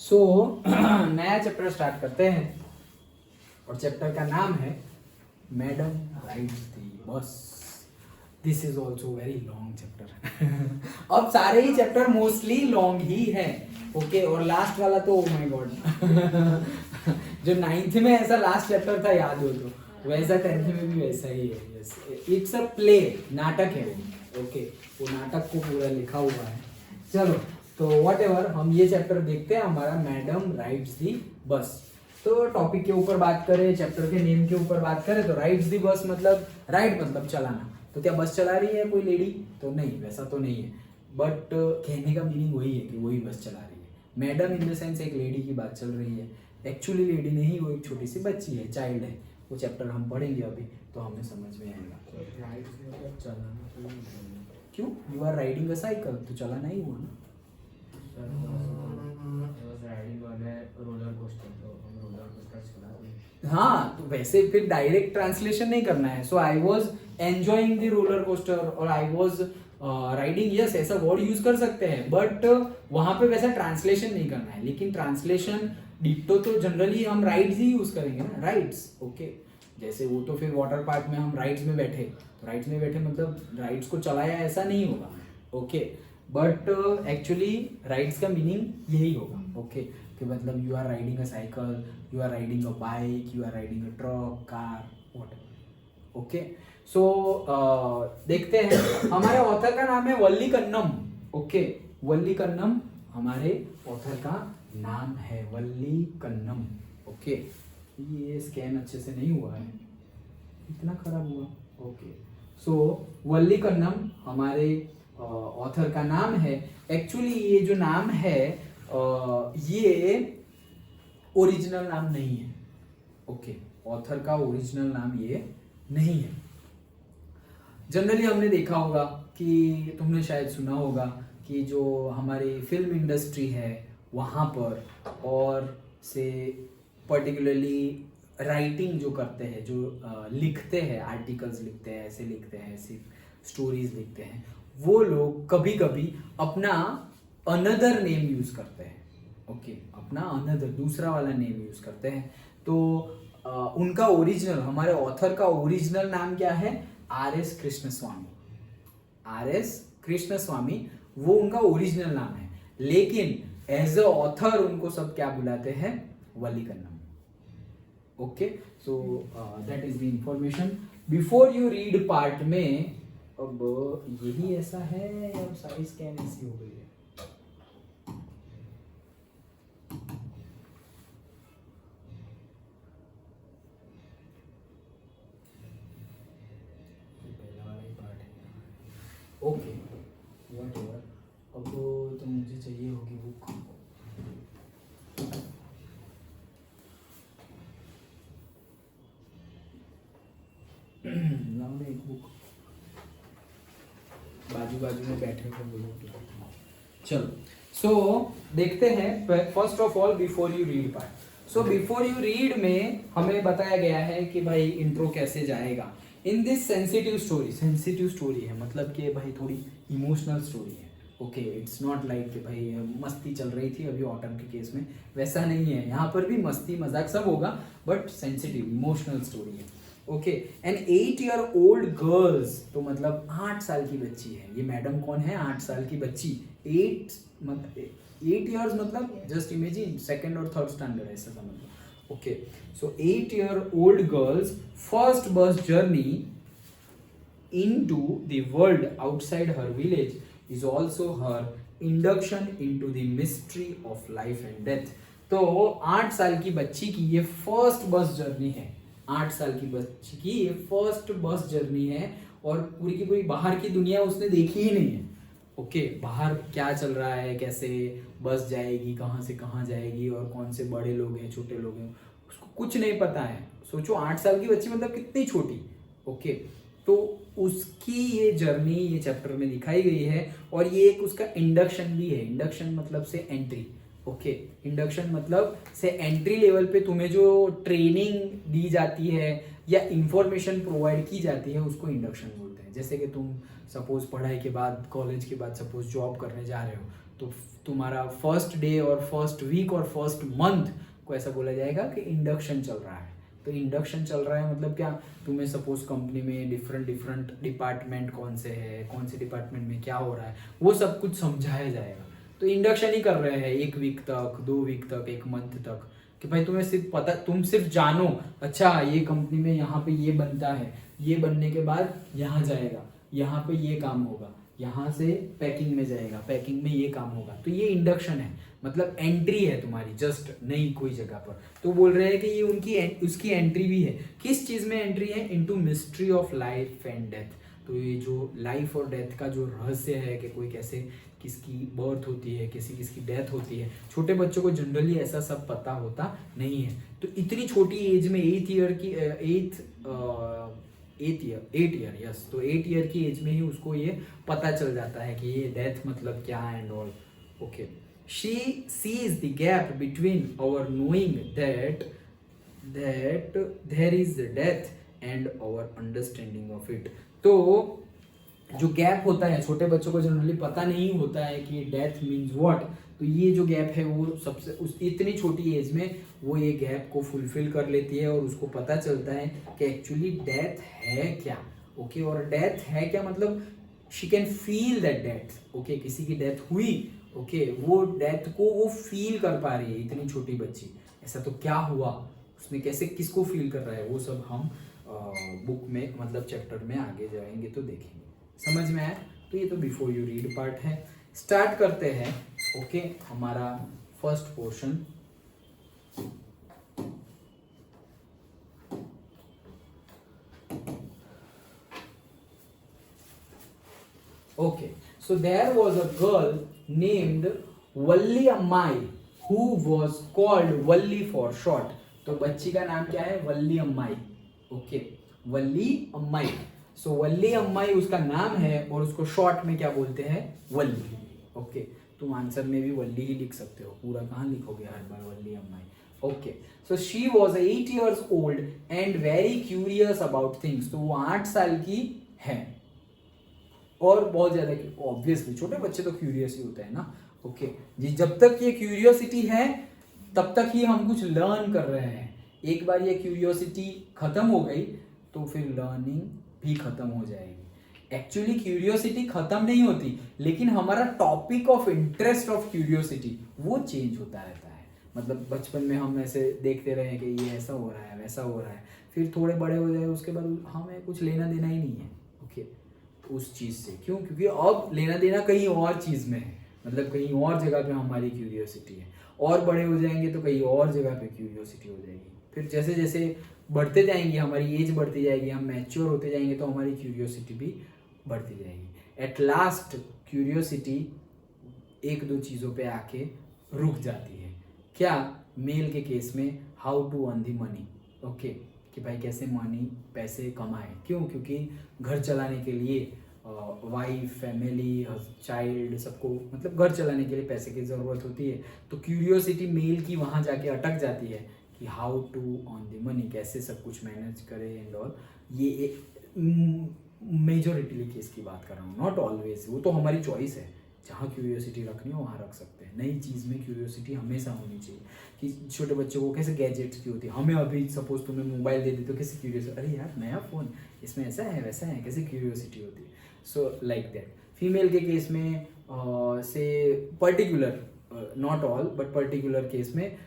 सो नया chapter start करते हैं और चैप्टर का नाम है मैडम राइड्स दी बस। This is also very long chapter. अब सारे ही चैप्टर मोस्टली लॉन्ग ही है, ओके। और लास्ट वाला तो ओ माय गॉड जो 9th में ऐसा लास्ट चैप्टर था याद हो तो वैसा 10th में भी वैसा ही है। इट्स अ प्ले, नाटक है वो, ओके। वो नाटक को पूरा लिखा हुआ है। चलो तो वट एवर, हम ये चैप्टर देखते हैं, हमारा मैडम राइड्स दी बस। तो टॉपिक के ऊपर बात करें, चैप्टर के नेम के ऊपर बात करें तो राइड्स दी बस मतलब राइड मतलब चलाना। तो क्या बस चला रही है कोई लेडी? तो नहीं, वैसा तो नहीं है, बट कहने का मीनिंग वही है कि वही बस चला रही है। मैडम इन द सेंस एक लेडी की बात चल रही है। एक्चुअली लेडी नहीं, वो एक छोटी सी बच्ची है, चाइल्ड है। वो चैप्टर हम पढ़ेंगे अभी तो हमें समझ में आएगा। क्यों? You are riding a cycle, तो चलाना ही हुआ ना। हाँ, तो वैसे फिर डायरेक्ट ट्रांसलेशन नहीं करना है। So I was enjoying the roller coaster और आई वॉज राइडिंग, यस ऐसा वर्ड यूज कर सकते हैं, बट वहां पे वैसा ट्रांसलेशन नहीं करना है। लेकिन ट्रांसलेशन डिट्टो तो जनरली हम राइड्स ही यूज करेंगे ना, राइड्स, ओके। जैसे वो तो फिर वाटर पार्क में हम राइड्स में बैठे, तो राइड्स में बैठे मतलब राइड्स को चलाया ऐसा नहीं होगा, ओके। बट एक्चुअली राइड्स का मीनिंग यही होगा, ओके। कि मतलब you are riding a cycle, you are riding a bike, you are riding a truck, car, whatever, okay. So देखते हैं। हमारे ऑथर का नाम है वल्ली कन्नम, ओके। वल्ली कन्नम हमारे ऑथर का नाम है, वल्ली कन्नम, ओके। ये स्कैन अच्छे से नहीं हुआ है, इतना खराब हुआ, ओके। सो वल्ली कन्नम हमारे ऑथर का नाम है। एक्चुअली ये जो नाम है ये ओरिजिनल नाम नहीं है, ओके। ऑथर का ओरिजिनल नाम ये नहीं है। जनरली हमने देखा होगा कि तुमने शायद सुना होगा कि जो हमारी फिल्म इंडस्ट्री है वहाँ पर, और से पर्टिकुलरली राइटिंग जो करते हैं, जो लिखते हैं, आर्टिकल्स लिखते हैं, ऐसे लिखते हैं, ऐसी स्टोरीज लिखते हैं, वो लोग कभी कभी अपना अनदर नेम यूज करते हैं, ओके। अपना अनदर, दूसरा वाला नेम यूज करते हैं। तो उनका ओरिजिनल, हमारे ऑथर का ओरिजिनल नाम क्या है? आर.एस. कृष्णस्वामी। आर.एस. कृष्णस्वामी वो उनका ओरिजिनल नाम है, लेकिन एज अ ऑथर उनको सब क्या बुलाते हैं? Valli Kannam, okay. So that is the information. Before you read part में, अब यही ऐसा है या सारी स्कैन ऐसी हो गई है? पहला वाला ही पार्ट है, ओके। व्हाटएवर, अब तो मुझे चाहिए होगी बुक। लाओ ना एक बुक, बाजू बाजू में बैठे हुए लोग। चलो सो देखते हैं। First of all before you read part, so before you read में हमें बताया गया है कि भाई इंट्रो कैसे जाएगा। In this sensitive story, sensitive story है मतलब कि भाई थोड़ी इमोशनल स्टोरी है, ओके। इट्स नॉट लाइक कि भाई मस्ती चल रही थी अभी ऑटम के केस में, वैसा नहीं है। यहाँ पर भी मस्ती मजाक सब होगा, बट सेंसिटिव इमोशनल स्टोरी है, ओके। एन 8-year-old गर्ल्स, तो मतलब 8 साल की बच्ची है ये। मैडम कौन है? 8 साल की बच्ची। 8 years मतलब जस्ट इमेजिन सेकेंड और थर्ड स्टैंडर्ड, ऐसा समझ लो, okay. So 8-year-old girls first bus journey into the world outside her village is also her induction into the mystery of life and death। तो 8 साल की बच्ची की ये फर्स्ट बस जर्नी है। 8 साल की बच्ची की ये फर्स्ट बस जर्नी है, और पूरी की पूरी बाहर की दुनिया उसने देखी ही नहीं है, ओके। बाहर क्या चल रहा है, कैसे बस जाएगी, कहाँ से कहाँ जाएगी, और कौन से बड़े लोग हैं, छोटे लोग हैं, उसको कुछ नहीं पता है। सोचो 8 साल की बच्ची मतलब कितनी छोटी, ओके। तो उसकी ये जर्नी ये चैप्टर में दिखाई गई है, और ये एक उसका इंडक्शन भी है। इंडक्शन मतलब से एंट्री, ओके। इंडक्शन मतलब से एंट्री लेवल पे तुम्हें जो ट्रेनिंग दी जाती है या इंफॉर्मेशन प्रोवाइड की जाती है उसको इंडक्शन बोलते हैं। जैसे कि तुम सपोज पढ़ाई के बाद, कॉलेज के बाद सपोज जॉब करने जा रहे हो, तो तुम्हारा फर्स्ट डे और फर्स्ट वीक और फर्स्ट मंथ को ऐसा बोला जाएगा कि इंडक्शन चल रहा है। तो इंडक्शन चल रहा है मतलब क्या, तुम्हें सपोज कंपनी में डिफरेंट डिफरेंट डिपार्टमेंट कौन से है, कौन से डिपार्टमेंट में क्या हो रहा है, वो सब कुछ समझाया जाएगा। तो इंडक्शन ही कर रहे हैं 1 वीक तक, 2 वीक तक, 1 मंथ तक, कि भाई तुम्हें सिर्फ पता, तुम सिर्फ जानो अच्छा ये कंपनी में यहाँ पे ये बनता है, ये बनने के बाद यहाँ जाएगा, यहाँ पे ये काम होगा, यहाँ से पैकिंग में जाएगा, पैकिंग में ये काम होगा। तो ये इंडक्शन है, मतलब एंट्री है तुम्हारी जस्ट नई कोई जगह पर। तो बोल रहे हैं कि ये उनकी उसकी एंट्री भी है। किस चीज़ में एंट्री है? Into mystery of life and death. तो ये जो लाइफ और डेथ का जो रहस्य है कि कोई कैसे किसकी बर्थ होती है, किसी किसकी डेथ होती है, छोटे बच्चों को जनरली ऐसा सब पता होता नहीं है। तो इतनी छोटी एज में 8 ईयर की 8 ईयर यस, तो 8 ईयर की एज में ही उसको ये पता चल जाता है कि ये डेथ मतलब क्या and all. Okay, she sees the gap between our knowing that there is death and our understanding of it. तो जो गैप होता है, छोटे बच्चों को जनरली पता नहीं होता है कि डेथ मीन्स व्हाट। तो ये जो गैप है वो सबसे उस इतनी छोटी एज में वो ये गैप को फुलफिल कर लेती है और उसको पता चलता है कि एक्चुअली डेथ है क्या। ओके, और डेथ है क्या मतलब she can feel that death. Okay, किसी की डेथ हुई, ओके, वो डेथ को वो फील कर पा रही है इतनी छोटी बच्ची। ऐसा तो क्या हुआ, उसमें कैसे किसको फील कर रहा है, वो सब हम बुक में मतलब चैप्टर में आगे जाएंगे तो देखेंगे। समझ में आया? तो ये तो बिफोर यू रीड पार्ट है। स्टार्ट करते हैं। ओके, हमारा first portion. Okay, so there was a girl named Valli Ammai who was called Valli for short। तो बच्ची का नाम क्या है? वल्ली अम्माई। ओके, वल्ली अम्माई। सो वल्ली अम्माई उसका नाम है और उसको शॉर्ट में क्या बोलते हैं? वल्ली। ओके, तुम आंसर में भी वल्ली ही लिख सकते हो, पूरा कहाँ लिखोगे हर बार Valli Ammai. Okay, so she was 8 years old and very curious about things. तो वो 8 साल की है और बहुत ज्यादा, ऑब्वियसली छोटे बच्चे तो क्यूरियस ही होते हैं ना। ओके जी, जब तक ये क्यूरियोसिटी है तब तक ही हम कुछ लर्न कर रहे हैं। एक बार ये क्यूरियोसिटी खत्म हो गई तो फिर लर्निंग भी खत्म हो जाएगी। एक्चुअली क्यूरियोसिटी खत्म नहीं होती, लेकिन हमारा topic of interest of curiosity वो चेंज होता रहता है। मतलब बचपन में हम ऐसे देखते रहे कि ये ऐसा हो रहा है, वैसा हो रहा है, फिर थोड़े बड़े हो जाए उसके बाद हमें कुछ लेना देना ही नहीं है। ओके, उस चीज़ से क्यों? क्योंकि अब लेना देना कहीं और चीज़ में है, मतलब कहीं और जगह पे हमारी क्यूरियोसिटी है। और बड़े हो जाएंगे तो कहीं और जगह पे क्यूरियोसिटी हो जाएगी। फिर जैसे जैसे बढ़ते जाएंगे, हमारी एज बढ़ती जाएगी, हम मैच्योर होते जाएंगे तो हमारी क्यूरियोसिटी भी बढ़ती जाएगी। एट लास्ट क्यूरियोसिटी 1-2 चीज़ों पे आके रुक जाती है। क्या? मेल के केस में how to earn the money. Okay, कि भाई कैसे मनी पैसे कमाएं। क्यों? क्योंकि घर चलाने के लिए वाइफ, फैमिली, चाइल्ड, सबको मतलब घर चलाने के लिए पैसे की ज़रूरत होती है। तो क्यूरियोसिटी मेल की वहाँ जाके अटक जाती है कि how to earn the money, कैसे सब कुछ मैनेज करे एंड ऑल। ये एक मेजोरिटी केस की बात कर रहा हूँ, नॉट ऑलवेज, वो तो हमारी चॉइस है। जहाँ क्यूरियोसिटी रखनी हो वहाँ रख सकते हैं। नई चीज़ में क्यूरियोसिटी हमेशा होनी चाहिए। कि छोटे बच्चों को कैसे गैजेट्स की होती है, हमें अभी सपोज तुम्हें मोबाइल दे दी तो कैसे क्यूरियोसिटी, अरे यार नया फ़ोन, इसमें ऐसा है वैसा है, कैसे क्यूरियोसिटी होती है। So like that. फीमेल के केस में से particular, not all but particular case में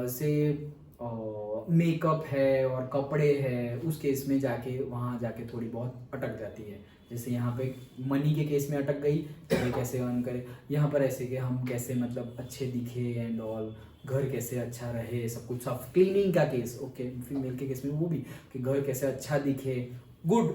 से मेकअप है और कपड़े है, उस केस में जाके वहाँ जाके थोड़ी बहुत अटक जाती है। जैसे यहाँ पे मनी के केस में अटक गई, तो कैसे अर्न करें। यहाँ पर ऐसे कि हम कैसे मतलब अच्छे दिखे एंड ऑल, घर कैसे अच्छा रहे, सब कुछ साफ। क्लीनिंग का केस, ओके, फीमेल के केस में वो भी कि घर कैसे अच्छा दिखे, गुड,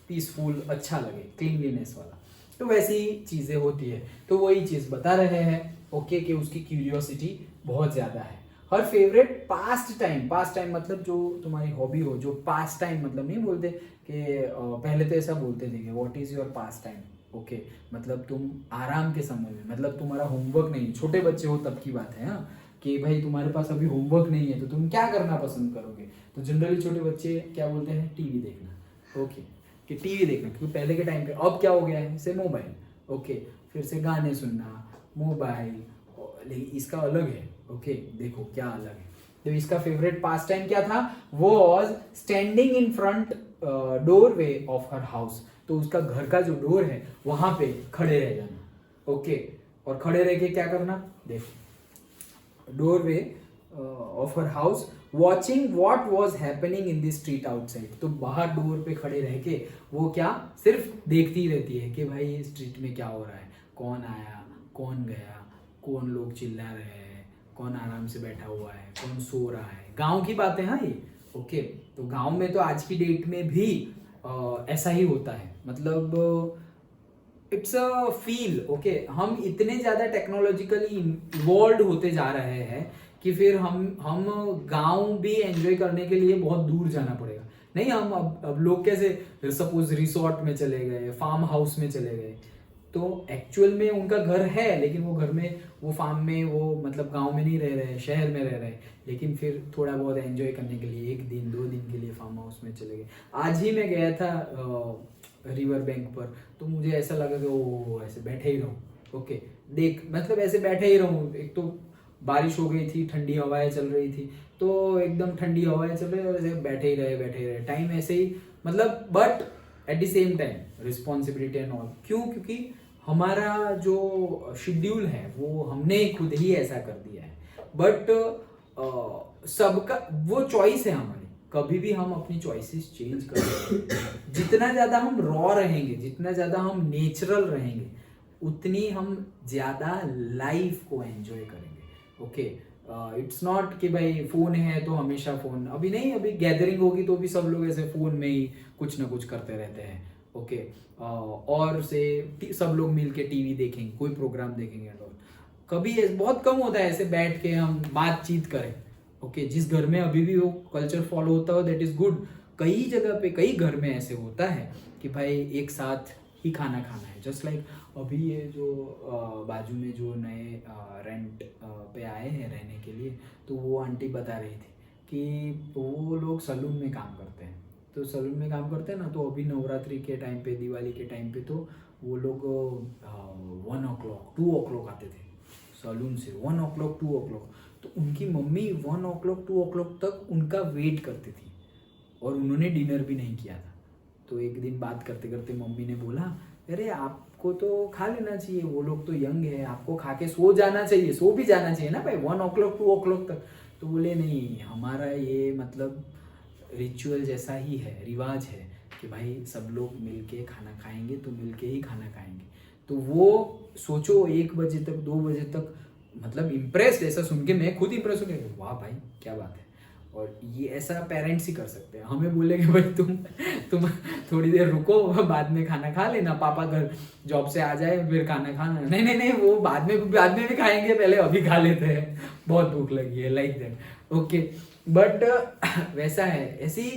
पीसफुल, अच्छा लगे, क्लीनलीनेस वाला। तो वैसी चीज़ें होती है। तो वही चीज़ बता रहे हैं, ओके, कि उसकी क्यूरियोसिटी बहुत ज़्यादा है। हर favourite past time, past time मतलब जो तुम्हारी हॉबी हो, जो पास्ट टाइम मतलब नहीं बोलते कि पहले तो ऐसा बोलते थे कि what is your past time. Okay, मतलब तुम आराम के समय में, मतलब तुम्हारा होमवर्क नहीं, छोटे बच्चे हो तब की बात है। हाँ, कि भाई तुम्हारे पास अभी होमवर्क नहीं है तो तुम क्या करना पसंद करोगे। तो जनरली छोटे बच्चे क्या बोलते हैं? टीवी देखना। ओके, कि टीवी देखना, क्योंकि पहले के टाइम पे, अब क्या हो गया है से मोबाइल। ओके, फिर से गाने सुनना, मोबाइल, लेकिन इसका अलग है। ओके देखो क्या अलग है। तो इसका फेवरेट पास टाइम क्या था, वो was standing in front door way of her house. तो उसका घर का जो डोर है वहां पे खड़े रह जाना। ओके, और खड़े रह के क्या करना, देखो door way of her house watching what was happening in the street outside. तो बाहर डोर पे खड़े रह के वो क्या सिर्फ देखती रहती है कि भाई स्ट्रीट में क्या हो रहा है, कौन आया कौन गया, कौन लोग चिल्ला रहे हैं, कौन आराम से बैठा हुआ है, कौन सो रहा है। गांव की बात है हाँ ये। ओके, तो गांव में तो आज की डेट में भी ऐसा ही होता है। मतलब इट्स अ फील। ओके, हम इतने ज्यादा टेक्नोलॉजिकली इवॉल्व होते जा रहे हैं कि फिर हम गांव भी एंजॉय करने के लिए बहुत दूर जाना पड़ेगा। नहीं, हम अब लोग कैसे सपोज रिसोर्ट में चले गए, फार्म हाउस में चले गए, तो एक्चुअल में उनका घर है लेकिन वो घर में, वो फार्म में, वो मतलब गांव में नहीं रह रहे, शहर में रह रहे, लेकिन फिर थोड़ा बहुत एंजॉय करने के लिए 1 दिन 2 दिन के लिए फार्म हाउस में चले गए। आज ही मैं गया था रिवर बैंक पर, तो मुझे ऐसा लगा कि वो ऐसे बैठे ही रहूं। ओके, देख मतलब ऐसे बैठे ही रहूं। एक तो बारिश हो गई थी, ठंडी हवाएं चल रही थी, तो एकदम ठंडी हवाएं चल रही और ऐसे बैठे ही रहे टाइम ऐसे ही, मतलब but at the same time responsibility and all. क्यों? क्योंकि हमारा जो शेड्यूल है वो हमने खुद ही ऐसा कर दिया है। बट सबका वो चॉइस है हमारी, कभी भी हम अपनी चॉइसेस चेंज कर सकते हैं। जितना ज्यादा हम रॉ रहेंगे, जितना ज्यादा हम नेचुरल रहेंगे, उतनी हम ज्यादा लाइफ को एंजॉय करेंगे। ओके, इट्स नॉट कि भाई फोन है तो हमेशा फोन, अभी नहीं, अभी गैदरिंग होगी तो भी सब लोग ऐसे फोन में ही कुछ ना कुछ करते रहते हैं। ओके, और से सब लोग मिलके टीवी देखेंगे, कोई प्रोग्राम देखेंगे और कभी बहुत कम होता है ऐसे बैठ के हम बातचीत करें। ओके, जिस घर में अभी भी वो कल्चर फॉलो होता हो दैट इज गुड। कई जगह पे, कई घर में ऐसे होता है कि भाई एक साथ ही खाना खाना है। जस्ट लाइक अभी ये जो बाजू में जो नए रेंट पे आए हैं रहने के लिए, तो वो आंटी बता रही थी कि वो लोग सलून में काम करते हैं। तो सलून में काम करते हैं ना, तो अभी नवरात्रि के टाइम पे, दिवाली के टाइम पे, तो वो लोग 1 o'clock 2 o'clock आते थे सलून से। 1 o'clock 2 o'clock, तो उनकी मम्मी 1 o'clock 2 o'clock तक उनका वेट करती थी और उन्होंने डिनर भी नहीं किया था। तो एक दिन बात करते करते मम्मी ने बोला, अरे आपको तो खा लेना चाहिए, वो लोग तो यंग है, आपको खा के सो जाना चाहिए, सो भी जाना चाहिए ना भाई 1 o'clock 2 o'clock तक। तो बोले नहीं, हमारा ये मतलब रिचुअल जैसा ही है, रिवाज है कि भाई सब लोग मिलके खाना खाएंगे तो मिलके ही खाना खाएंगे। तो वो सोचो 1 बजे तक 2 बजे तक, मतलब इम्प्रेस्ड, ऐसा सुन के मैं खुद इम्प्रेस हो गया, वाह भाई क्या बात है। और ये ऐसा पेरेंट्स ही कर सकते हैं। हमें बोलेंगे भाई तुम थोड़ी देर रुको, बाद में खाना खा लेना, पापा घर जॉब से आ जाए फिर खाना खाना, नहीं नहीं नहीं, वो बाद में भी खाएंगे, पहले अभी खा लेते हैं, बहुत भूख लगी है, लाइक दैट। ओके, बट वैसा है, ऐसी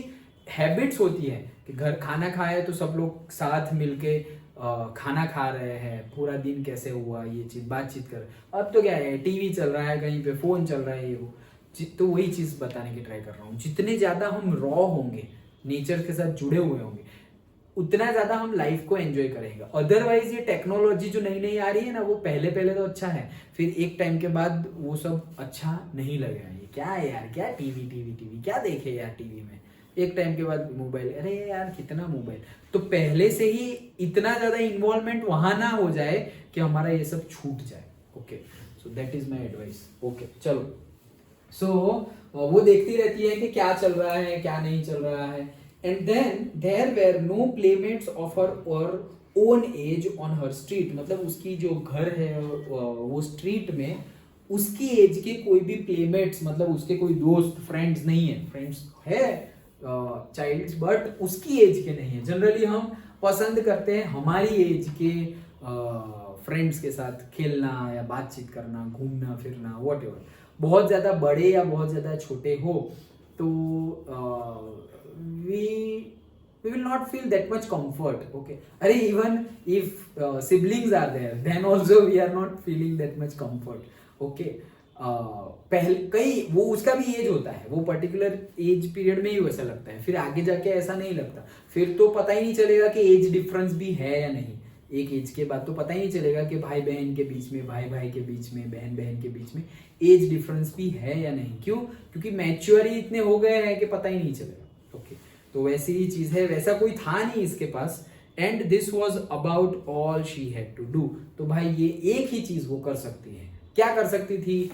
हैबिट्स होती है कि घर खाना खाए तो सब लोग साथ मिलके खाना खा रहे हैं, पूरा दिन कैसे हुआ ये चीज बातचीत कर। अब तो क्या है, टीवी चल रहा है, कहीं पे फोन चल रहा है, ये वो। तो वही चीज बताने की ट्राई कर रहा हूँ, जितने ज्यादा हम रॉ होंगे, नेचर के साथ जुड़े हुए होंगे, उतना ज्यादा हम लाइफ को एंजॉय करेंगे। अदरवाइज ये टेक्नोलॉजी जो नई नई आ रही है ना, वो पहले पहले तो अच्छा है, फिर एक टाइम के बाद वो सब अच्छा नहीं लगेगा। ये क्या है यार, क्या टीवी टीवी टीवी, क्या देखे यार टीवी में। एक टाइम के बाद मोबाइल, अरे यार कितना मोबाइल। तो पहले से ही इतना ज्यादा इन्वॉल्वमेंट वहां ना हो जाए कि हमारा ये सब छूट जाए। Okay, so that is my advice. Okay चलो, सो वो देखती रहती है कि क्या चल रहा है क्या नहीं चल रहा है। And then there were no playmates of her और own age on her street. मतलब उसकी जो घर है वो स्ट्रीट में उसकी एज के कोई भी प्लेमेट्स, मतलब उसके कोई दोस्त फ्रेंड्स नहीं है। फ्रेंड्स है चाइल्ड्स, बट उसकी एज के नहीं है। जनरली हम पसंद करते हैं हमारी एज के फ्रेंड्स के साथ खेलना या बातचीत करना, घूमना फिरना, व्हाटएवर। बहुत ज्यादा बड़े या बहुत ज्यादा छोटे हो तो we will not feel that much comfort. Okay, अरे even if siblings are there then also we are not feeling that much comfort. Okay, पहले कई वो उसका भी एज होता है, वो पर्टिकुलर एज पीरियड में ही वैसा लगता है, फिर आगे जाके ऐसा नहीं लगता। फिर तो पता ही नहीं चलेगा कि एज डिफरेंस भी है या नहीं। एक एज के बाद तो पता ही नहीं चलेगा कि भाई बहन के बीच में, भाई भाई के बीच में, बहन बहन के बीच में एज डिफरेंस भी है या नहीं। क्यों? क्योंकि मैच्योर ही इतने हो गए हैं कि पता ही नहीं चलेगा। ओके, तो वैसी ही चीज है, वैसा कोई था नहीं इसके पास। And this was about all she had to do. तो भाई ये एक ही चीज वो कर सकती है। क्या कर सकती थी?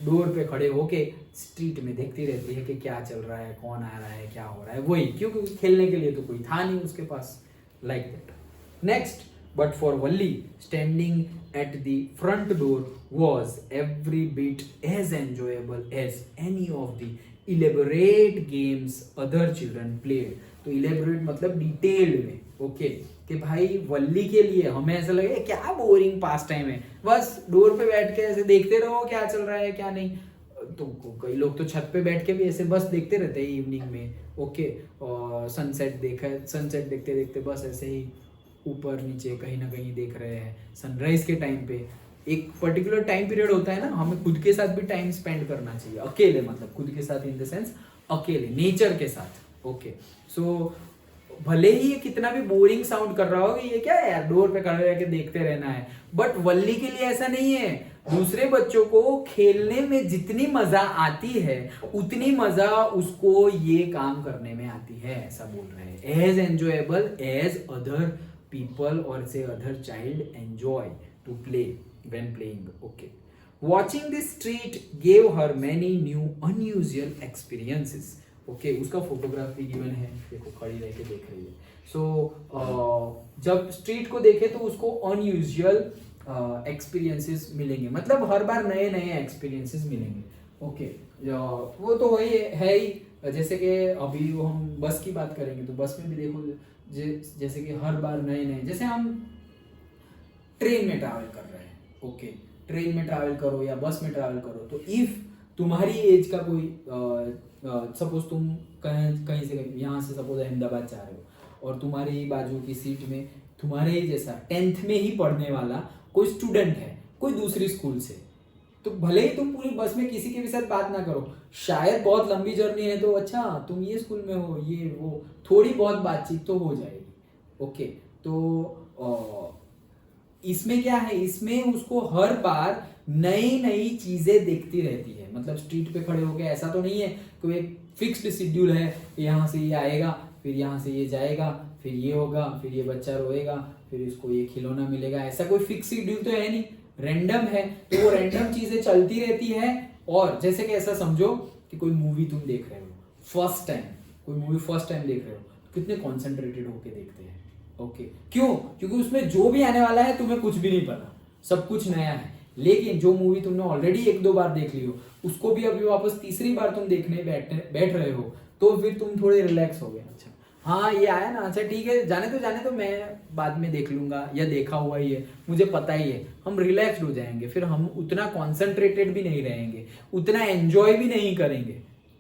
डोर पे खड़े होके स्ट्रीट में देखती रहती है कि क्या चल रहा है, कौन आ रहा है, क्या हो रहा है, वही। क्यों? क्योंकि खेलने के लिए तो कोई था नहीं उसके पास, like that. Next, but for Valli, standing at the front door was every bit as enjoyable as any of the elaborate games other children played. तो elaborate मतलब डिटेल्ड में। ओके, कि भाई वल्ली के लिए हमें ऐसा लगे क्या बोरिंग पास टाइम है, बस डोर पे बैठ के ऐसे देखते रहो क्या चल रहा है क्या नहीं। तो कई लोग तो छत पे बैठ के भी ऐसे बस देखते रहते हैं इवनिंग में। ओके, और सनसेट देखते देखते बस ऐसे ही ऊपर नीचे कहीं ना कहीं देख रहे हैं। सनराइज के टाइम पे एक पर्टिकुलर टाइम पीरियड होता है ना, हमें खुद के साथ भी टाइम स्पेंड करना चाहिए, अकेले, मतलब खुद के साथ इन द सेंस अकेले, नेचर के साथ। ओके, सो भले ही ये कितना भी बोरिंग साउंड कर रहा हो कि ये क्या है यार, डोर पे खड़े रह के देखते रहना है, बट वल्ली के लिए ऐसा नहीं है। दूसरे बच्चों को खेलने में जितनी मजा आती है उतनी मजा उसको ये काम करने में आती है, ऐसा बोल रहे हैं। As enjoyable as other people or say other child enjoy to play when playing. Okay, watching the street gave her many new unusual experiences. Okay, उसका फोटोग्राफ भी गिवन है, देखो खड़ी रह के देख रही है। सो जब स्ट्रीट को देखे तो उसको अनयूजुअल एक्सपीरियंसेस मिलेंगे, मतलब हर बार नए नए एक्सपीरियंसेस मिलेंगे। ओके, वो तो वही है ही। जैसे कि अभी वो हम बस की बात करेंगे तो बस में भी देखो जैसे कि हर बार नए नए, जैसे हम ट्रेन में ट्रैवल कर रहे हैं। ओके, ट्रेन में ट्रैवल करो या बस में ट्रैवल करो, तो इफ तुम्हारी एज का कोई सपोज तुम कहीं से यहाँ से सपोज अहमदाबाद जा रहे हो और तुम्हारी बाजू की सीट में तुम्हारे ही जैसा 10th में ही पढ़ने वाला कोई स्टूडेंट है कोई दूसरी स्कूल से, तो भले ही तुम पूरी बस में किसी के भी साथ बात ना करो, शायद बहुत लंबी जर्नी है तो अच्छा तुम ये स्कूल में हो ये वो, थोड़ी बहुत बातचीत तो हो जाएगी। ओके, तो इसमें क्या है, इसमें उसको हर बार नई नई चीजें देखती रहती है। मतलब स्ट्रीट पे खड़े होके ऐसा तो नहीं है कोई एक फिक्स्ड शेड्यूल है, यहाँ से ये आएगा फिर यहाँ से ये जाएगा फिर ये होगा फिर ये बच्चा रोएगा फिर इसको ये खिलौना मिलेगा, ऐसा कोई फिक्स शेड्यूल तो है नहीं, रैंडम है। तो वो रैंडम चीजें चलती रहती है। और जैसे कि ऐसा समझो कि कोई मूवी तुम देख रहे हो फर्स्ट टाइम, कोई मूवी फर्स्ट टाइम देख रहे हो, कितने कॉन्सेंट्रेटेड होके देखते हैं। ओके, क्यों? क्योंकि उसमें जो भी आने वाला है तुम्हें कुछ भी नहीं पता, सब कुछ नया है। लेकिन जो मूवी तुमने ऑलरेडी 1-2 बार देख ली हो उसको भी अभी वापस तीसरी बार तुम देखने बैठ रहे हो तो फिर तुम थोड़े रिलैक्स हो गए। अच्छा हाँ ये आया ना, अच्छा ठीक है जाने तो मैं बाद में देख लूंगा या देखा हुआ ही है मुझे पता ही है, हम रिलैक्स्ड हो जाएंगे, फिर हम उतना कॉन्सेंट्रेटेड भी नहीं रहेंगे, उतना एंजॉय भी नहीं करेंगे।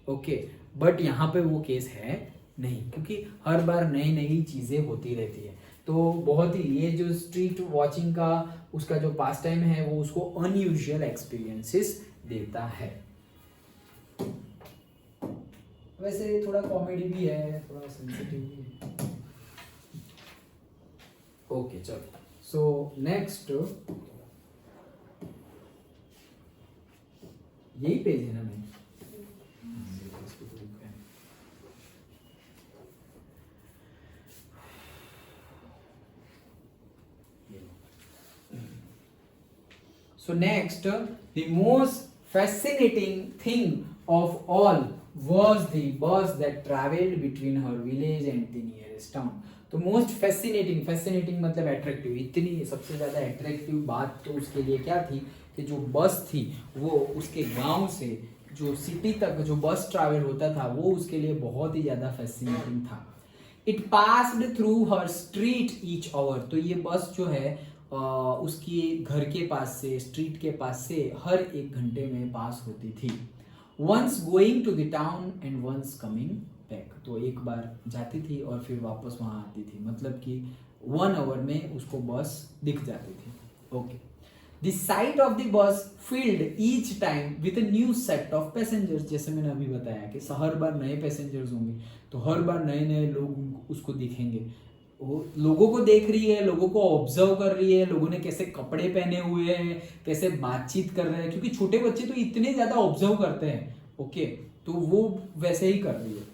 ओके, बट यहाँ पे वो केस है नहीं, क्योंकि हर बार नई नई चीजें होती रहती है। तो बहुत ही ये जो स्ट्रीट वॉचिंग का उसका जो पास टाइम है वो उसको अनयूजुअल एक्सपीरियंसेस देता है। वैसे थोड़ा कॉमेडी भी है, थोड़ा सेंसिटिव भी है। ओके चलो, सो नेक्स्ट यही पेज है ना मैं So next, the most fascinating thing of all was the bus that traveled between her village and the nearest town. तो मोस्ट फैसिनेटिंग मतलब अट्रैक्टिव, इतनी सबसे ज़्यादा अट्रैक्टिव बात तो उसके लिए क्या थी कि जो बस थी वो उसके गांव से जो सिटी तक जो बस ट्रैवल होता था वो उसके लिए बहुत ही ज़्यादा फैसिनेटिंग था। It passed through her street each hour, तो ये बस जो है उसकी घर के पास से स्ट्रीट के पास से हर 1 घंटे में पास होती थी। Once going to the town and once coming back, तो एक बार जाती थी और फिर वापस वहाँ आती थी, मतलब कि 1 आवर में उसको बस दिख जाती थी। Okay, the site of the बस field each time with a new set of passengers, जैसे मैंने अभी बताया कि हर बार नए पैसेंजर्स होंगे तो हर बार नए नए लोग उसको दिखेंगे। वो लोगों को देख रही है, लोगों को ऑब्जर्व कर रही है, लोगों ने कैसे कपड़े पहने हुए हैं, कैसे बातचीत कर रहे हैं, क्योंकि छोटे बच्चे तो इतने ज्यादा ऑब्जर्व करते हैं। ओके, तो वो वैसे ही कर रही है।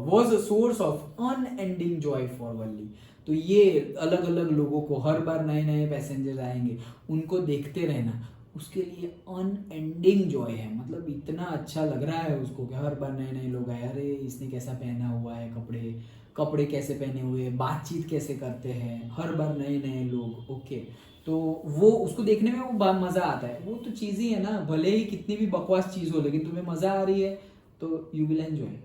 Was a source of unending joy for Valli. तो ये अलग अलग लोगों को, हर बार नए नए पैसेंजर्स आएंगे, उनको देखते रहना उसके लिए अनएंडिंग जॉय है। मतलब इतना अच्छा लग रहा है उसको कि हर बार नए नए लोग आए, अरे इसने कैसा पहना हुआ है कपड़े, कपड़े कैसे पहने हुए, बातचीत कैसे करते हैं, हर बार नए नए लोग। ओके, तो वो उसको देखने में वो मज़ा आता है। वो तो चीज़ ही है ना, भले ही कितनी भी बकवास चीज़ हो, लेकिन तुम्हें मज़ा आ रही है तो यू विल एंजॉय।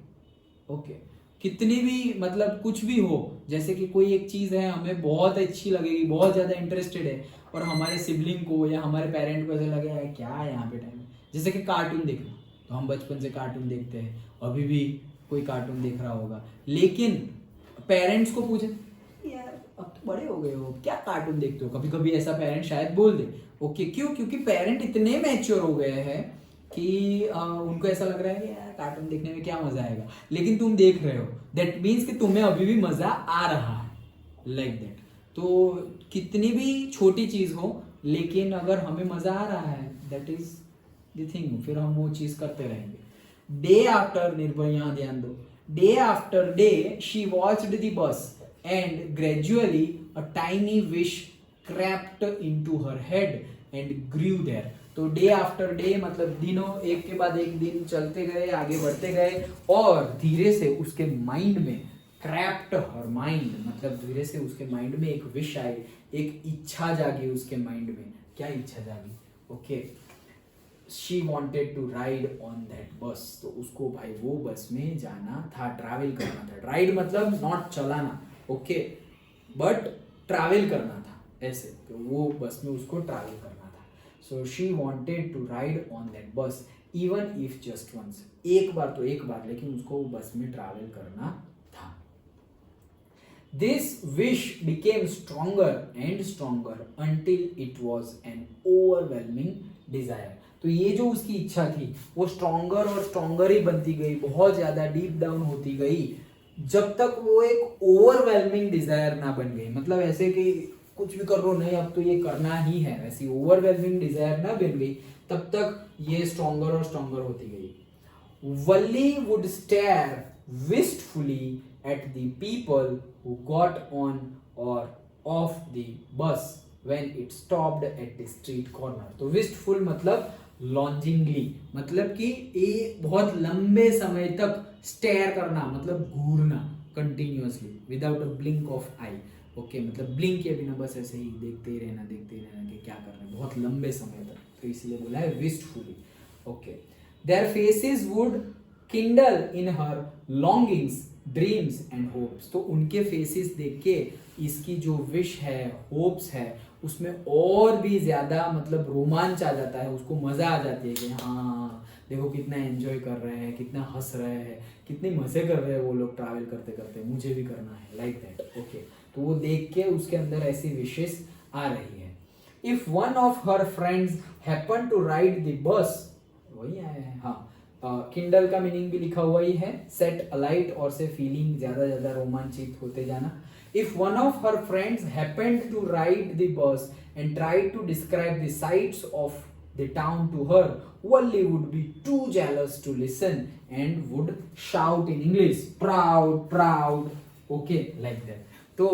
ओके, कितनी भी मतलब कुछ भी हो, जैसे कि कोई एक चीज़ है हमें बहुत अच्छी लगेगी, बहुत ज़्यादा इंटरेस्टेड है, और हमारे सिबलिंग को या हमारे पेरेंट को ऐसा लगेगा क्या है यहाँ पे टाइम, जैसे कि कार्टून देखना, तो हम बचपन से कार्टून देखते हैं, अभी भी कोई कार्टून देख रहा होगा, लेकिन पेरेंट्स को पूछे यार अब तो बड़े हो गए हो, क्या कार्टून देखते हो, कभी कभी ऐसा पेरेंट शायद बोल दे। ओके, क्यों? क्योंकि पेरेंट इतने मैच्योर हो गए हैं कि उनको ऐसा लग रहा है कि यार कार्टून देखने में क्या मजा आएगा, लेकिन तुम देख रहे हो, दैट मीन्स कि तुम्हें अभी भी मजा आ रहा है, लाइक दैट। तो कितनी भी छोटी चीज हो, लेकिन अगर हमें मजा आ रहा है, दैट इज द थिंग, फिर हम वो चीज करते रहेंगे। डे आफ्टर, निर्भय यहाँ ध्यान दो, day after day she watched the bus and gradually a tiny wish crept into her head and grew there। तो डे आफ्टर डे मतलब दिनों एक के बाद एक दिन चलते गए, आगे बढ़ते गए, और धीरे से उसके माइंड में, क्रैप्ट हर माइंड मतलब धीरे से उसके माइंड में एक विश आई, एक इच्छा जागी उसके माइंड में। क्या इच्छा जागी? Okay, she wanted to ride on that bus. तो उसको भाई वो बस में जाना था, ट्रैवल करना था। राइड मतलब नॉट चलाना, ओके, बट ट्रैवल करना था ऐसे, तो वो बस में उसको ट्रैवल करना था। So she wanted to ride on that bus even if just once, एक बार तो एक बार, लेकिन उसको बस में ट्रैवल करना था। This wish became stronger and stronger until it was an overwhelming desire. तो ये जो उसकी इच्छा थी वो स्ट्रॉन्गर और स्ट्रॉन्गर ही बनती गई, बहुत ज्यादा डीप डाउन होती गई, जब तक वो एक ओवरवेलमिंग डिजायर ना बन गई। मतलब ऐसे कि कुछ भी कर रो, नहीं अब तो ये करना ही है, ऐसी ओवरवेलमिंग डिजायर ना बन गई, तब तक ये स्ट्रॉन्गर और स्ट्रॉन्गर होती गई। Valli would stare wistfully at the people who got on और off the bus when it stopped at the street corner. तो विस्टफुल मतलब लॉन्जिंगली, मतलब कि ये बहुत लंबे समय तक स्टेयर करना, मतलब घूरना continuously without a blink of eye. Okay, मतलब ब्लिंक के बिना बस ऐसे ही देखते ही रहना कि क्या कर रहे हैं बहुत लंबे समय तक, तो इसलिए बोला है wistfully. Okay, their faces would kindle in her longings dreams and hopes. तो उनके फेसेस देख के इसकी जो विश है, होप्स है, उसमें और भी ज्यादा मतलब रोमांच आ जाता है, उसको मजा आ जाती है कि हाँ देखो कितना एंजॉय कर रहे हैं, कितना हंस रहे हैं, कितने मजे कर रहे हैं वो लोग ट्रैवल करते करते, मुझे भी करना है, लाइक दैट। ओके, तो वो देख के उसके अंदर ऐसी विशेष आ रही है। If one of her friends happen to ride the bus, वही आया है, हाँ, किंडल का मीनिंग भी लिखा हुआ ही है, सेट अलाइट, और से फीलिंग ज्यादा रोमांचित होते जाना। If one of her friends happened to ride the bus and tried to describe the sights of the town to her, Wally would be too jealous to listen and would shout in English, proud, proud, okay, like that. तो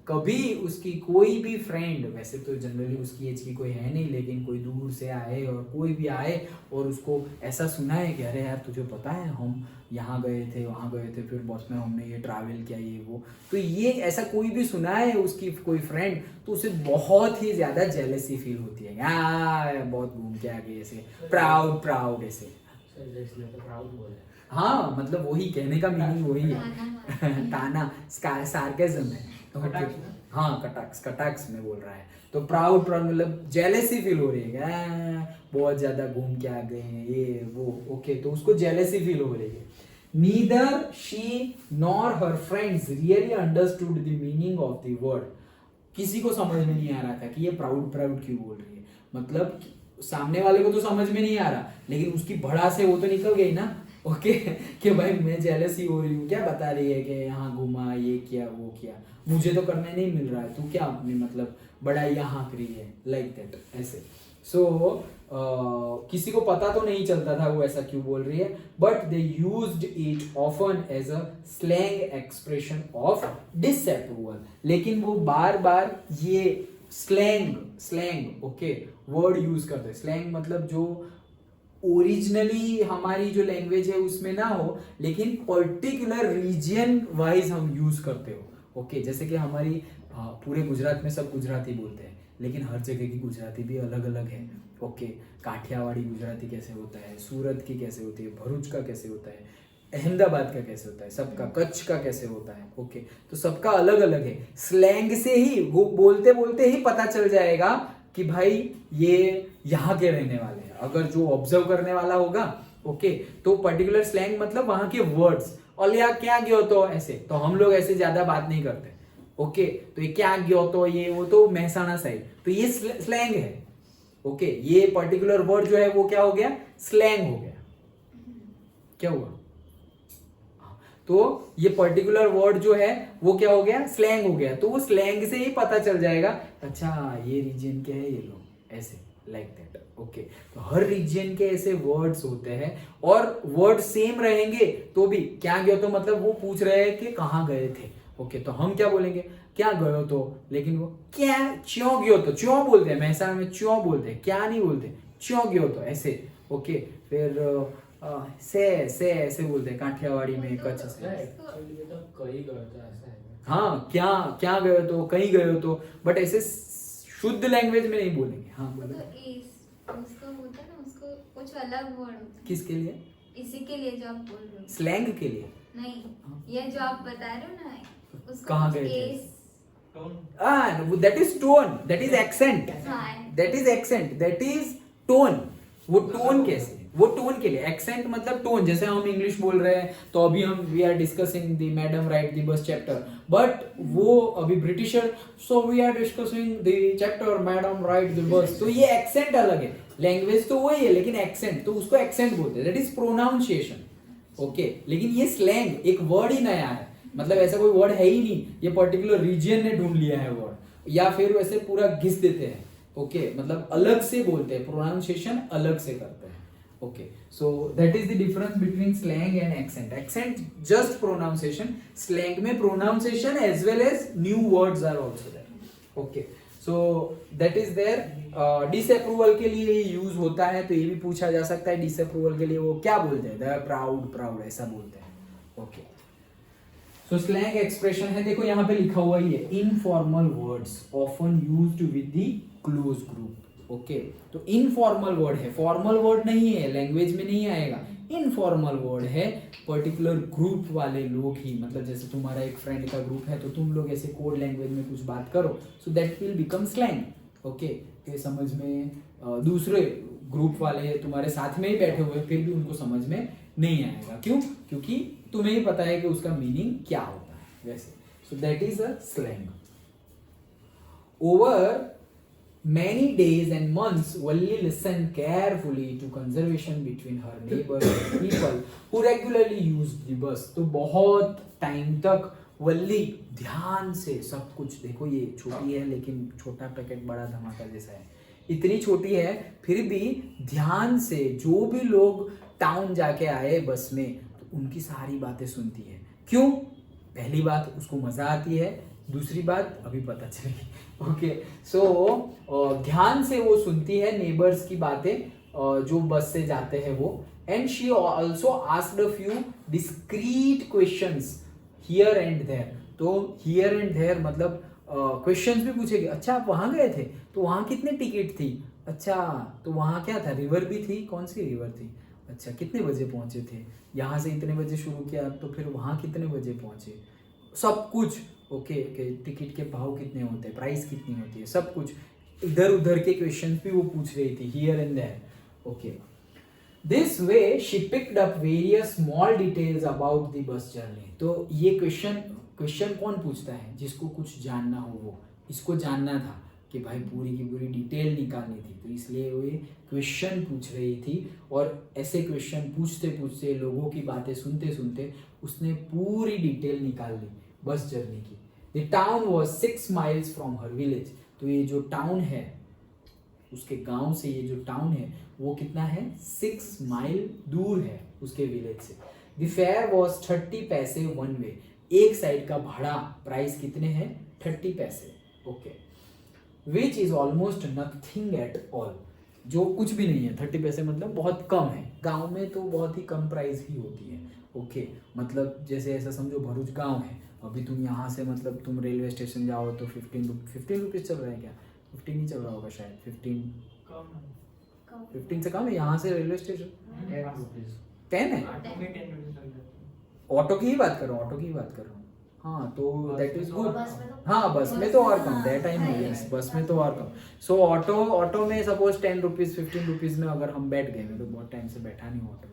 कभी उसकी कोई भी friend, वैसे तो generally उसकी as की कोई है नहीं, लेकिन कोई दूर से आए और कोई भी आए और उसको ऐसा सुना है कि अरे यार तुझे पता है हम यहाँ गए थे, वहाँ गए थे, फिर बस में हमने ये ट्रैवल किया, ये वो, तो ये ऐसा कोई भी सुना है उसकी कोई फ्रेंड, तो उसे बहुत ही ज्यादा जेलसी फील होती है, यार बहुत घूम के आ गए, ऐसे प्राउड प्राउड ऐसे। हाँ, मतलब वही कहने का मीनिंग वही है, ताना सार्केज्म है, तो हाँ कटाक्स में बोल रहा है। तो प्राउड मतलब जेलेसी फील हो रही है, बहुत ज्यादा घूम के आ गए हैं ये वो। ओके, तो उसको जेलेसी फील हो रही है। Neither she nor her friends really understood the meaning of the word. किसी को समझ में नहीं आ रहा था कि ये प्राउड क्यों बोल रही है, मतलब सामने वाले को तो समझ में नहीं आ रहा, लेकिन उसकी भड़ा से वो तो निकल गई ना ओके कि भाई मैं जेलस ही हो रही हूँ, क्या बता रही है कि यहाँ घूमा, ये किया वो किया, मुझे तो करने नहीं मिल रहा है, तू क्या अपनी मतलब बड़ा यहाँ कर रही है, लाइक दैट ऐसे। सो किसी को पता तो नहीं चलता था वो ऐसा क्यों बोल रही है, but they used it often as a slang expression of disapproval. लेकिन वो बार बार ये स्लैंग ओके वर्ड यूज करते। स्लैंग मतलब जो ओरिजिनली हमारी जो लैंग्वेज है उसमें ना हो, लेकिन पर्टिकुलर रीजन वाइज हम यूज करते हो। ओके जैसे कि हमारी पूरे गुजरात में सब गुजराती बोलते हैं, लेकिन हर जगह की गुजराती भी अलग अलग है। ओके काठियावाड़ी गुजराती कैसे होता है, सूरत की कैसे होती है, भरूच का कैसे होता है, अहमदाबाद का कैसे होता है, सबका कच्छ का कैसे होता है। ओके तो सबका अलग अलग है। स्लैंग से ही वो बोलते बोलते ही पता चल जाएगा कि भाई ये यहाँ के रहने वाले हैं, अगर जो ऑब्जर्व करने वाला होगा। ओके तो पर्टिकुलर स्लैंग मतलब वहां के वर्ड्स, और या क्या गयो तो ऐसे, तो हम लोग ऐसे ज्यादा बात नहीं करते। ओके तो ये क्या गयो तो ये वो तो महसाणा साइड, तो ये स्लैंग है। ओके ये पर्टिकुलर वर्ड जो है वो क्या हो गया, स्लैंग हो गया। क्या हुआ, तो ये पर्टिकुलर वर्ड जो है वो क्या हो गया, स्लैंग हो गया। तो वो स्लैंग से ही पता चल जाएगा, अच्छा ये रीजन के है ये लोग ऐसे, लाइक दैट। ओके तो हर रीजन के ऐसे वर्ड्स होते हैं, और वर्ड सेम रहेंगे तो भी क्या गयो तो मतलब वो पूछ रहे हैं कि कहाँ गए थे। ओके तो हम क्या बोलेंगे, क्या गयो तो, लेकिन वो क्या च्यों गयो तो, च्यों बोलते हैं, महसाणा में च्यों बोलते हैं, क्या नहीं बोलते, च्यों गयो तो ऐसे। ओके फिर से ऐसे बोलते हैं काठियावाड़ी में, कच्छ से कहीं गए तो ऐसा है। हाँ क्या क्या गए तो, कहीं गए तो, बट ऐसे शुद्ध लैंग्वेज में नहीं बोलेंगे। हाँ बोलो। तो उसको होता है ना, उसको कुछ अलग वर्ड होता है। किसके लिए, इसी के लिए जो आप बोल रहे हो, स्लैंग के लिए नहीं हाँ। ये जो आप बता रहे हो ना, उसको कहाँ कुछ गए थे? Case, that is tone, that is accent, हाँ that is accent, that is tone. वो टोन कैसे, वो टोन के लिए। एक्सेंट मतलब टोन, जैसे हम इंग्लिश बोल रहे हैं तो अभी हम we are discussing the madam ride the bus chapter, but वो अभी Britisher, so we are discussing the chapter madam ride the bus, तो ये एक्सेंट अलग है। लैंग्वेज तो वही है लेकिन एक्सेंट, तो उसको एक्सेंट बोलते हैं, दैट इज प्रोनाउंसिएशन। ओके लेकिन ये स्लैंग एक वर्ड ही नया है, मतलब ऐसा कोई वर्ड है ही नहीं, ये पर्टिकुलर रीजन ने ढूंढ लिया है वर्ड, या फिर वैसे पूरा घिस देते हैं। ओके मतलब अलग से बोलते हैं, प्रोनाउंसिएशन अलग से करते हैं। Okay so that is the difference between slang and accent. Accent just pronunciation, slang में pronunciation as well as new words are also there. Okay so that is there. Disapproval के लिए यूज होता है, तो ये भी पूछा जा सकता है डिसअप्रूवल के लिए वो क्या बोलते हैं, द प्राउड प्राउड ऐसा बोलते हैं। ओके सो स्लैंग एक्सप्रेशन है, देखो यहाँ पे लिखा हुआ ही है, informal words often used with the close group. Okay तो इनफॉर्मल वर्ड है, फॉर्मल वर्ड नहीं है, लैंग्वेज में नहीं आएगा, इनफॉर्मल वर्ड है पर्टिकुलर ग्रुप वाले लोग ही, मतलब जैसे तुम्हारा एक फ्रेंड का ग्रुप है तो तुम लोग ऐसे कोड लैंग्वेज में कुछ बात करो, so that will become slang. Okay तो समझ में दूसरे ग्रुप वाले तुम्हारे साथ में ही बैठे हुए फिर भी उनको समझ में नहीं आएगा, क्यों, क्योंकि तुम्हें ही पता है कि उसका मीनिंग क्या होता है वैसे। सो that is a slang. Over many days and months Valli listened carefully to conversation between her neighbors and people who regularly used the bus। तो बहुत टाइम तक वल्ली ध्यान से सब कुछ, देखो ये छोटी है लेकिन छोटा पैकेट बड़ा धमाका जैसा है, इतनी छोटी है फिर भी ध्यान से जो भी लोग टाउन जाके आए बस में तो उनकी सारी बातें सुनती है। क्यों, पहली बात उसको मजा आती है, दूसरी बात अभी पता चलेगी। ओके सो ध्यान से वो सुनती है नेबर्स की बातें जो बस से जाते हैं वो, and she also asked a few discreet questions here and there. तो हियर एंड देयर मतलब क्वेश्चंस भी पूछेगी, अच्छा आप वहां गए थे तो वहां कितने टिकट थी, अच्छा तो वहां क्या था, रिवर भी थी, कौन सी रिवर थी, अच्छा कितने बजे पहुंचे थे, यहाँ से इतने बजे शुरू किया तो फिर वहां कितने बजे पहुंचे, सब कुछ। ओके टिकट के भाव कितने होते हैं, प्राइस कितनी होती है, सब कुछ इधर उधर के क्वेश्चन भी वो पूछ रही थी here and there. Okay this way she picked up various small details about the bus journey. तो ये क्वेश्चन कौन पूछता है, जिसको कुछ जानना हो, वो इसको जानना था कि भाई पूरी की पूरी डिटेल निकालनी थी, तो इसलिए वो क्वेश्चन पूछ रही थी। और ऐसे क्वेश्चन पूछते पूछते, लोगों की बातें सुनते सुनते उसने पूरी डिटेल निकाल ली बस जर्नी की। The town was 6 miles from her village. तो ये जो टाउन है, उसके गांव से ये जो टाउन है वो कितना है, 6 माइल दूर है उसके विलेज से। द फेयर वॉज 30 पैसे वन वे। एक साइड का भाड़ा प्राइस कितने हैं, 30 पैसे। Okay, which is almost nothing at all. जो कुछ भी नहीं है, 30 पैसे मतलब बहुत कम है। गांव में तो बहुत ही कम प्राइस ही होती है। ओके, मतलब जैसे ऐसा समझो भरूच गांव है, अभी तुम यहाँ से मतलब तुम रेलवे स्टेशन जाओ तो 15 रुपीज़ चल रहा है क्या, 15 ही चल रहा होगा शायद, 15 से कम है यहाँ से रेलवे स्टेशन, 10 है। ऑटो की ही बात कर रहा हूँ, ऑटो की ही बात कर रहा हूँ। हाँ, तो दैट इज गुड। हाँ, बस में तो और कम, दैट आई नो, यस, बस में तो और कम। सो ऑटो में सपोज 10 रुपीज़ 15 रुपीज़ में अगर हम बैठ गए, मैं तो बहुत टाइम से बैठा नहीं हूँ ऑटो में,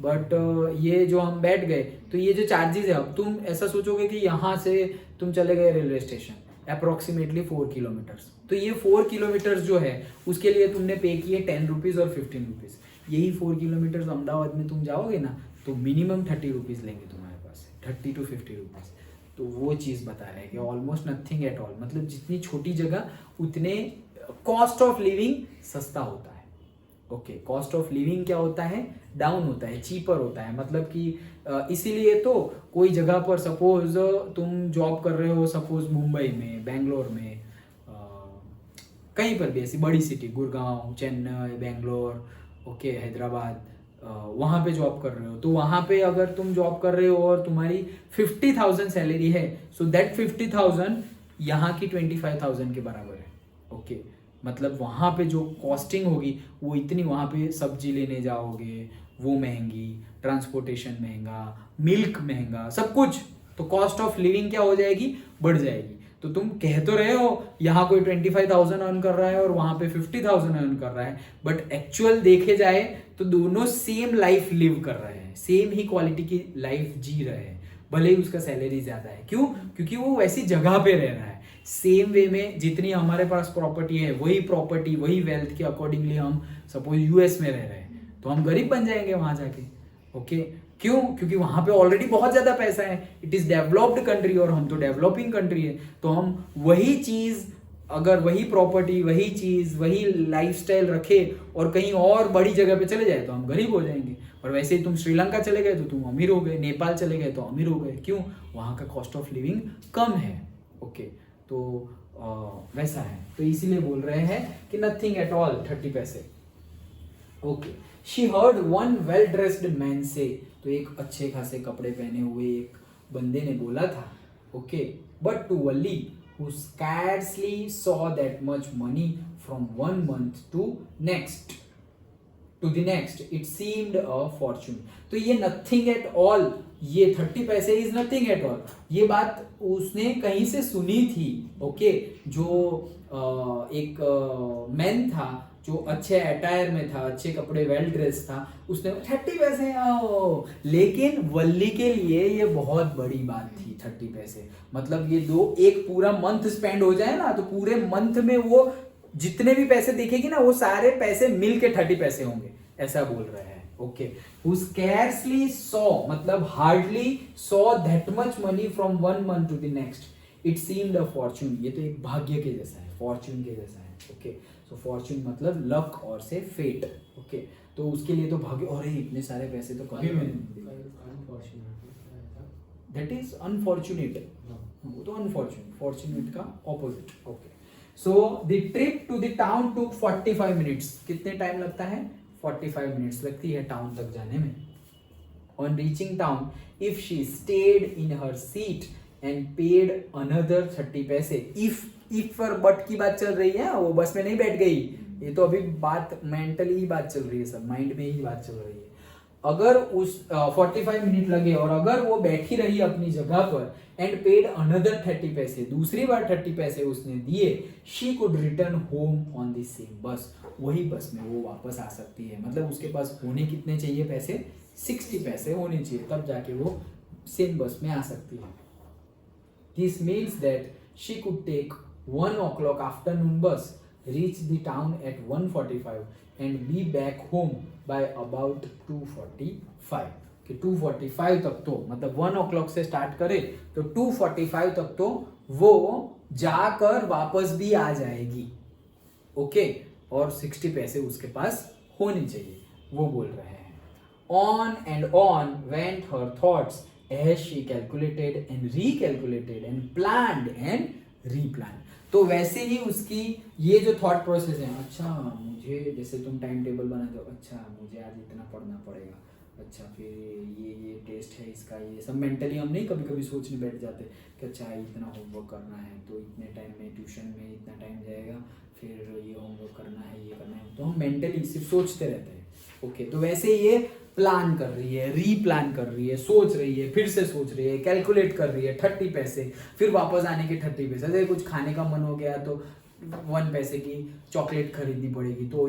बट ये जो हम बैठ गए तो ये जो चार्जेस है, अब तुम ऐसा सोचोगे कि यहाँ से तुम चले गए रेलवे स्टेशन अप्रोक्सीमेटली 4 किलोमीटर्स, तो ये 4 किलोमीटर्स जो है उसके लिए तुमने पे किए 10 रुपीज़ और 15 रुपीज़। यही 4 किलोमीटर्स अहमदाबाद में तुम जाओगे ना तो मिनिमम 30 रुपीज़ लेंगे तुम्हारे पास, 30 to 50 रुपीज़। तो वो चीज़ बता रहे हैं कि ऑलमोस्ट नथिंग एट ऑल, मतलब जितनी छोटी जगह उतने कॉस्ट ऑफ लिविंग सस्ता होता है। ओके, कॉस्ट ऑफ लिविंग क्या होता है, डाउन होता है, चीपर होता है। मतलब कि इसीलिए तो कोई जगह पर सपोज तुम जॉब कर रहे हो, सपोज मुंबई में, बेंगलोर में, कहीं पर भी ऐसी बड़ी सिटी, गुड़गांव, चेन्नई, बेंगलोर, ओके, हैदराबाद, वहाँ पे जॉब कर रहे हो, तो वहाँ पे अगर तुम जॉब कर रहे हो और तुम्हारी 50,000 सैलरी है, सो दैट 50,000 यहाँ की 25,000 के बराबर है। ओके, मतलब वहाँ पे जो कॉस्टिंग होगी वो इतनी, वहाँ पे सब्जी लेने जाओगे वो महंगी, ट्रांसपोर्टेशन महंगा, मिल्क महंगा, सब कुछ, तो कॉस्ट ऑफ लिविंग क्या हो जाएगी, बढ़ जाएगी। तो तुम कह तो रहे हो यहाँ कोई 25,000 अर्न कर रहा है और वहाँ पे 50,000 अर्न कर रहा है, बट एक्चुअल देखे जाए तो दोनों सेम लाइफ लिव कर रहे हैं, सेम ही क्वालिटी की लाइफ जी रहे हैं, भले ही उसका सैलरी ज़्यादा है। क्यों? क्योंकि वो वैसी जगह पे रह रहा है। सेम वे में जितनी हमारे पास प्रॉपर्टी है, वही प्रॉपर्टी, वही वेल्थ के अकॉर्डिंगली हम सपोज यूएस में रह रहे हैं, तो हम गरीब बन जाएंगे वहाँ जाके। ओके, क्यों? क्योंकि वहाँ पे ऑलरेडी बहुत ज़्यादा पैसा है, इट इज़ डेवलप्ड कंट्री और हम तो डेवलपिंग कंट्री है। तो हम वही चीज़, अगर वही प्रॉपर्टी, वही चीज़, वही लाइफस्टाइल रखे और कहीं और बड़ी जगह पे चले जाए तो हम गरीब हो जाएंगे। और वैसे ही तुम श्रीलंका चले गए तो तुम अमीर हो गए, नेपाल चले गए तो अमीर हो गए। क्यों? वहाँ का कॉस्ट ऑफ लिविंग कम है। ओके, तो वैसा है, तो इसीलिए बोल रहे हैं कि नथिंग एट ऑल 30 पैसे। Okay, she heard one well dressed man से, तो एक अच्छे खासे कपड़े पहने हुए एक बंदे ने बोला था। Okay, but to Valli who scarcely saw that much money from one month to the next, it seemed a fortune। तो ये nothing at all, ये 30 पैसे is nothing at all, ये बात उसने कहीं से सुनी थी। ओके, जो एक मैन था जो अच्छे अटायर में था, अच्छे कपड़े, वेल ड्रेस था, उसने 30 पैसे आओ, लेकिन वल्ली के लिए ये बहुत बड़ी बात थी 30 पैसे। मतलब ये एक पूरा मंथ स्पेंड हो जाए ना, तो पूरे मंथ में वो जितने भी पैसे देखेगी ना, वो सारे पैसे मिल के 30 पैसे होंगे, ऐसा बोल रहे हैं। ओके, who scarcely saw, मतलब hardly saw that much money from one month to the next, it seemed a fortune। ये तो एक भाग्य के जैसा है, फॉर्च्यून के जैसा है। ओके, सो फॉर्च्यून मतलब लक और से फेट। ओके, तो उसके लिए तो भाग्य, और इतने सारे पैसे तो कभी मैंने, दैट इज अनफॉर्चुनेट, वो तो अनफॉर्चुनेट, फॉर्चुनेट का opposite. Okay, so the trip to the town took 45 minutes. कितने टाइम लगता है? 45 मिनट्स लगती है टाउन तक जाने में। On reaching town, if she stayed in her seat and paid another 30 पैसे, इफ और बट की बात चल रही है, वो बस में नहीं बैठ गई, ये तो अभी बात मेंटली ही बात चल रही है, सब माइंड में ही बात चल रही है। अगर उस 45 मिनट लगे और अगर वो बैठी रही अपनी जगह पर एंड पेड अनदर 30 पैसे, दूसरी बार 30 पैसे उसने दिए, she could return home on the same बस, वही बस में वो वापस आ सकती है। मतलब उसके पास होने कितने चाहिए पैसे? 60 पैसे होने चाहिए, तब जाके वो सेम बस में आ सकती है। This means that she could take 1 o'clock afternoon bus, reach the town at 1:45 and be back home by about 2:45. कि 2:45 तक तो मतलब 1 o'clock से स्टार्ट करे तो 2:45 तक तो वो जाकर वापस भी आ जाएगी. ओके, और 60 पैसे उसके पास होने चाहिए, वो बोल रहे हैं. On and on went her thoughts as she calculated and recalculated and planned and replanned. तो वैसे ही उसकी ये जो थॉट प्रोसेस है, अच्छा मुझे जैसे तुम टाइम टेबल बनाते हो, अच्छा मुझे आज इतना पढ़ना पड़ेगा, अच्छा फिर ये टेस्ट है इसका, ये सब मेंटली हम नहीं कभी कभी सोचने बैठ जाते कि अच्छा इतना होमवर्क करना है तो इतने टाइम में ट्यूशन में इतना टाइम जाएगा, फिर ये होमवर्क करना है, ये करना है, तो हम मेंटली सिर्फ सोचते रहते हैं. ओके, तो वैसे ये प्लान कर रही है, रीप्लान कर रही है, सोच रही है, फिर से सोच रही है, कैलकुलेट कर रही है. 30 पैसे, फिर वापस आने के 30 पैसे. जैसे कुछ खाने का मन हो गया तो 1 पैसे की चॉकलेट खरीदनी पड़ेगी, तो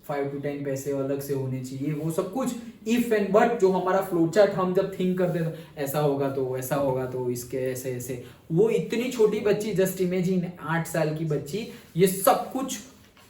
5 to 10 पैसे अलग से होने चाहिए. वो सब कुछ इफ एंड बट जो हमारा फ्लो चार्ट हम जब थिंक करते थे, ऐसा होगा तो ऐसा होगा तो इसके ऐसे ऐसे, वो इतनी छोटी बच्ची, जस्ट इमेजिन 8 साल की बच्ची ये सब कुछ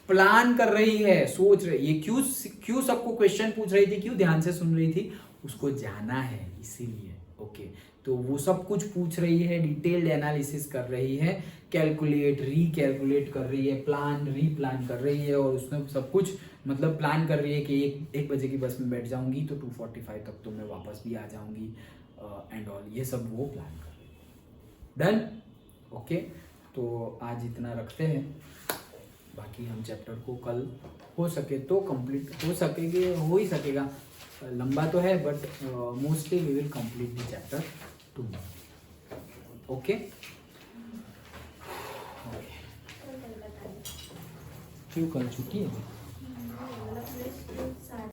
प्लान कर रही है, सोच रही है. क्यों सबको क्वेश्चन पूछ रही थी, क्यों ध्यान से सुन रही थी, उसको जाना है इसीलिए. ओके, तो वो सब कुछ पूछ रही है, डिटेल्ड एनालिसिस कर रही है, कैलकुलेट रीकैलकुलेट कर रही है, प्लान रीप्लान कर रही है, और उसने सब कुछ मतलब प्लान कर रही है कि 1 बजे की बस में बैठ जाऊंगी तो 2:45 तक तो मैं वापस भी आ जाऊंगी एंड ऑल. ये सब वो प्लान कर रही है. डन. ओके, तो आज इतना रखते हैं, बाकी हम चैप्टर को कल हो सके तो कंप्लीट हो सकेंगे, हो ही सकेगा. लंबा तो है but mostly we will complete the chapter tomorrow. Okay, क्यों कल छुट्टी है?